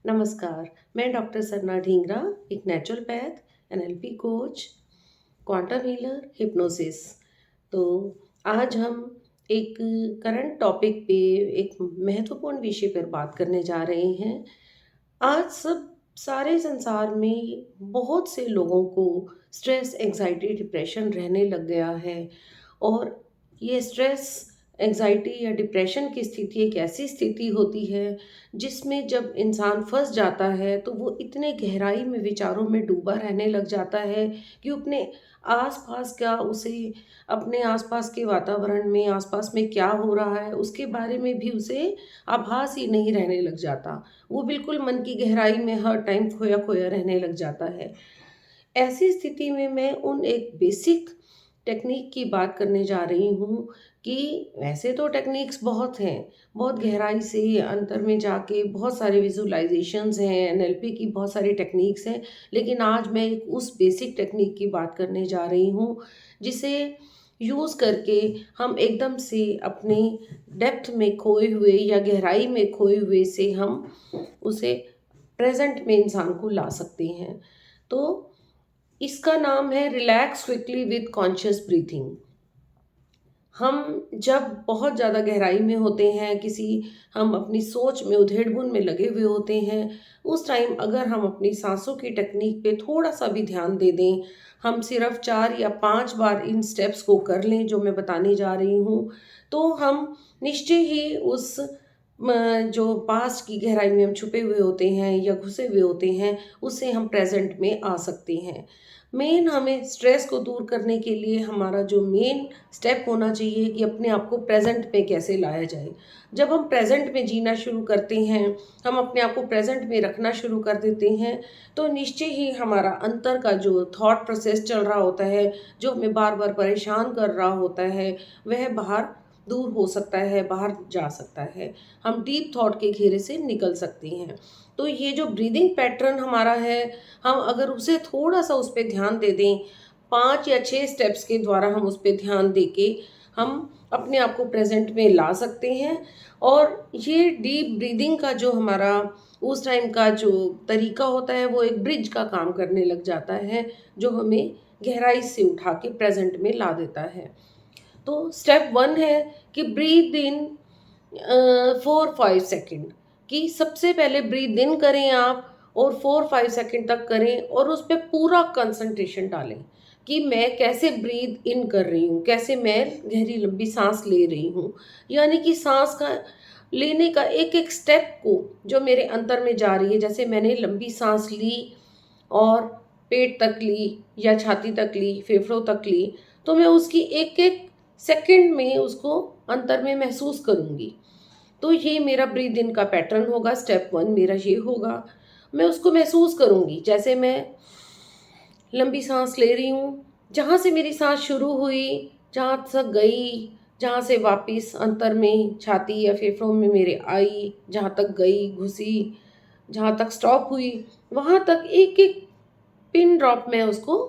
नमस्कार। मैं डॉक्टर सरना ढींगरा, एक naturopath, NLP coach, quantum healer, hypnosis. तो आज हम एक करंट टॉपिक पे, एक महत्वपूर्ण विषय पर बात करने जा रहे हैं। आज सब सारे संसार में बहुत से लोगों को स्ट्रेस, एंजाइटी, डिप्रेशन रहने लग गया है। और ये स्ट्रेस, एंजाइटी या डिप्रेशन की स्थिति एक ऐसी स्थिति होती है जिसमें जब इंसान फंस जाता है तो वो इतने गहराई में विचारों में डूबा रहने लग जाता है कि अपने आसपास क्या उसे अपने आसपास के वातावरण में, आसपास में क्या हो रहा है उसके बारे में भी उसे आभास ही नहीं रहने लग जाता। वो बिल्कुल मन की गहराई में हर टाइम खोया खोया रहने लग जाता है। ऐसी स्थिति में मैं उन एक बेसिक टेक्निक की बात करने जा रही हूँ कि वैसे तो टेक्निक्स बहुत हैं, बहुत गहराई से अंतर में जाके बहुत सारे विजुअलाइजेशंस हैं, एनएलपी की बहुत सारी टेक्निक्स हैं। लेकिन आज मैं एक उस बेसिक टेक्निक की बात करने जा रही हूँ जिसे यूज़ करके हम एकदम से अपने डेप्थ में खोए हुए या गहराई में खोए हुए से हम उसे प्रेजेंट में इंसान को ला सकते हैं। तो इसका नाम है relax quickly with conscious breathing. हम जब बहुत ज़्यादा गहराई में होते हैं, हम अपनी सोच में उधेड़-बुन में लगे हुए होते हैं, उस टाइम अगर हम अपनी सांसों की टेक्निक पे थोड़ा-सा भी ध्यान दे दें, हम सिर्फ 4 या 5 बार इन स्टेप्स को कर लें जो मैं बताने जा रही हूँ, तो हम निश्चय ही उस जो पास्ट की गहराई में हम छुपे हुए होते हैं या घुसे हुए होते हैं, उससे हम प्रेज़ेंट में आ सकते हैं। मेन हमें स्ट्रेस को दूर करने के लिए हमारा जो मेन स्टेप होना चाहिए कि अपने आप को प्रेजेंट में कैसे लाया जाए। जब हम प्रेजेंट में जीना शुरू करते हैं, हम अपने आप को प्रेजेंट में रखना शुरू कर देते हैं, तो निश्चय ही हमारा अंतर का जो थॉट प्रोसेस चल रहा होता है, जो हमें बार बार परेशान कर रहा होता है, वह बाहर दूर हो सकता है, बाहर जा सकता है। हम डीप थॉट के घेरे से निकल सकते हैं। तो ये जो ब्रीदिंग पैटर्न हमारा है, हम अगर उसे थोड़ा-सा उस पे ध्यान दे दें, 5 या 6 स्टेप्स के द्वारा हम उस पे ध्यान देके हम अपने आप को प्रेज़ेंट में ला सकते हैं। और ये डीप ब्रीदिंग का जो हमारा उस टाइम का जो तरीका होता है, वो एक ब्रिज का काम करने लग जाता है, जो हमें गहराई से उठा के प्रेज़ेंट में ला देता है। तो स्टेप 1 है कि ब्रीथ इन 4-5 सेकंड, कि सबसे पहले ब्रीथ इन करें आप और 4-5 सेकंड तक करें और उस पे पूरा कंसंट्रेशन डालें कि मैं कैसे ब्रीथ इन कर रही हूँ, कैसे मैं गहरी लंबी सांस ले रही हूँ। यानी कि सांस का लेने का एक-एक स्टेप को जो मेरे अंदर में जा रही है, जैसे मैंने लंबी सांस ली और पेट तक ली या छाती तक ली, फेफड़ों तक ली, तो मैं उसकी एक-एक सेकंड में उसको अंदर में महसूस करूँगी। तो ये मेरा ब्रीथ इन का पैटर्न होगा, स्टेप 1 मेरा ये होगा। मैं उसको महसूस करूँगी, जैसे मैं लंबी साँस ले रही हूँ, जहाँ से मेरी साँस शुरू हुई, जहाँ तक गई, जहाँ से वापिस अंतर में छाती या फेफड़ों में मेरे आई, जहाँ तक गई, घुसी, जहाँ तक स्टॉप हुई, वहाँ तक एक-एक पिन ड्रॉप मैं उसको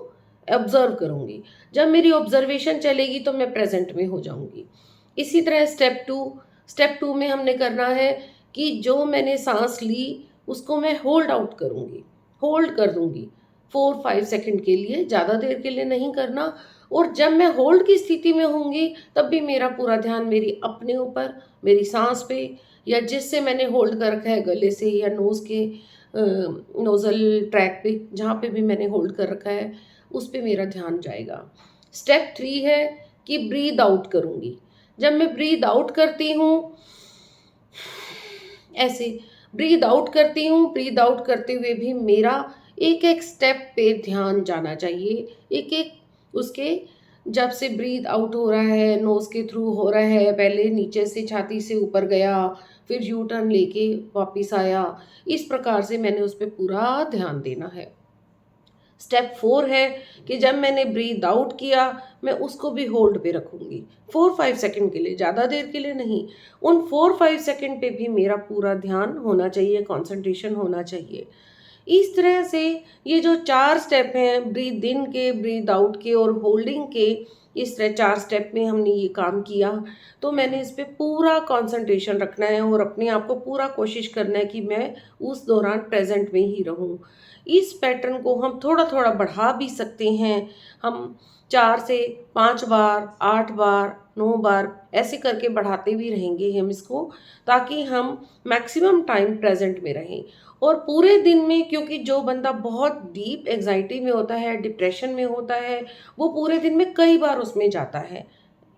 ऑब्ज़र्व करूँगी। जब मेरी ऑब्ज़र्वेशन चलेगी तो मैं प्रेज़ेंट में हो जाऊँगी। इसी तरह स्टेप 2 में हमने करना है कि जो मैंने साँस ली उसको मैं होल्ड आउट करूँगी, होल्ड कर दूँगी 4-5 सेकंड के लिए, ज़्यादा देर के लिए नहीं करना। और जब मैं होल्ड की स्थिति में होंगी तब भी मेरा पूरा ध्यान मेरी अपने ऊपर, मेरी साँस पे, या जिससे मैंने होल्ड कर रखा है गले से या नोज़ के नोज़ल ट्रैक पे, जहाँ पे भी मैंने होल्ड कर रखा है, उस पे मेरा ध्यान जाएगा। स्टेप 3 है कि ब्रीथ आउट करूँगी। जब मैं ब्रीथ आउट करती हूँ, ऐसे ब्रीथ आउट करती हूँ, ब्रीथ आउट करते हुए भी मेरा एक-एक स्टेप पे ध्यान जाना चाहिए। एक-एक उसके, जब से ब्रीथ आउट हो रहा है, नोज़ के थ्रू हो रहा है, पहले नीचे से छाती से ऊपर गया, फिर यू टर्न लेके वापिस आया। इस प्रकार से मैंने उस पे पूरा ध्यान देना है। स्टेप 4 है कि जब मैंने ब्रीथ आउट किया, मैं उसको भी होल्ड पे रखूँगी 4-5 सेकंड के लिए, ज़्यादा देर के लिए नहीं। उन 4-5 सेकंड पे भी मेरा पूरा ध्यान होना चाहिए, कंसंट्रेशन होना चाहिए। इस तरह से ये जो 4 स्टेप हैं, ब्रीथ इन के, ब्रीथ आउट के और होल्डिंग के, इस तरह 4 स्टेप में हमने ये काम किया, तो मैंने इस पे पूरा कंसंट्रेशन रखना है और अपने आप को पूरा कोशिश करना है कि मैं उस दौरान प्रेज़ेंट में ही रहूँ। इस पैटर्न को हम थोड़ा-थोड़ा बढ़ा भी सकते हैं। हम 4 से 5 बार, 8 बार, 9 बार ऐसे करके बढ़ाते भी रहेंगे हम इसको, ताकि हम मैक्सिमम टाइम प्रेज़ेंट में रहें। और पूरे दिन में, क्योंकि जो बंदा बहुत डीप एंग्ज़ायटी में होता है, डिप्रेशन में होता है, वो पूरे दिन में कई बार उसमें जाता है।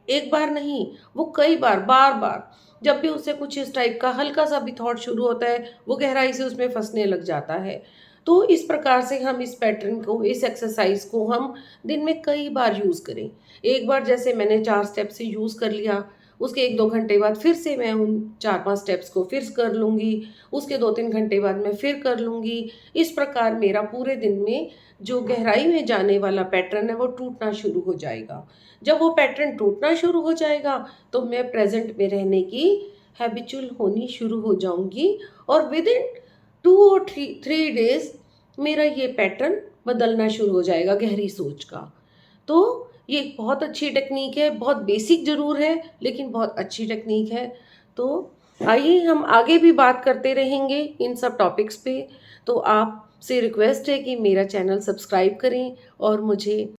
एक बार नहीं, वो कई बार, बार-बार। जब भी उसे कुछ इस टाइप का हल्का-सा भी थॉट शुरू होता है, वो गहराई से उसमें फँसने लग जाता है। तो इस प्रकार से हम इस पैटर्न को, इस एक्सरसाइज़ को हम दिन में कई बार यूज़ करें। एक बार जैसे मैंने 4 स्टेप से यूज़ कर लिया, उसके 1-2 घंटे बाद फिर से मैं उन 4-5 स्टेप्स को फिर कर लूँगी, उसके 2-3 घंटे बाद मैं फिर कर लूँगी। इस प्रकार मेरा पूरे दिन में जो गहराई में जाने वाला पैटर्न है, वो टूटना शुरू हो जाएगा। जब वो पैटर्न टूटना शुरू हो जाएगा, तो मैं प्रेज़ेंट में रहने की हैबिचुअल होनी शुरू हो जाऊँगी और विदिन 2 और 3 डेज़ मेरा ये पैटर्न बदलना शुरू हो जाएगा गहरी सोच का। तो ये एक बहुत अच्छी टेक्नीक है, बहुत बेसिक ज़रूर है, लेकिन बहुत अच्छी टेक्नीक है। तो आइए हम आगे भी बात करते रहेंगे इन सब टॉपिक्स पे। तो आपसे रिक्वेस्ट है कि मेरा चैनल सब्सक्राइब करें और मुझे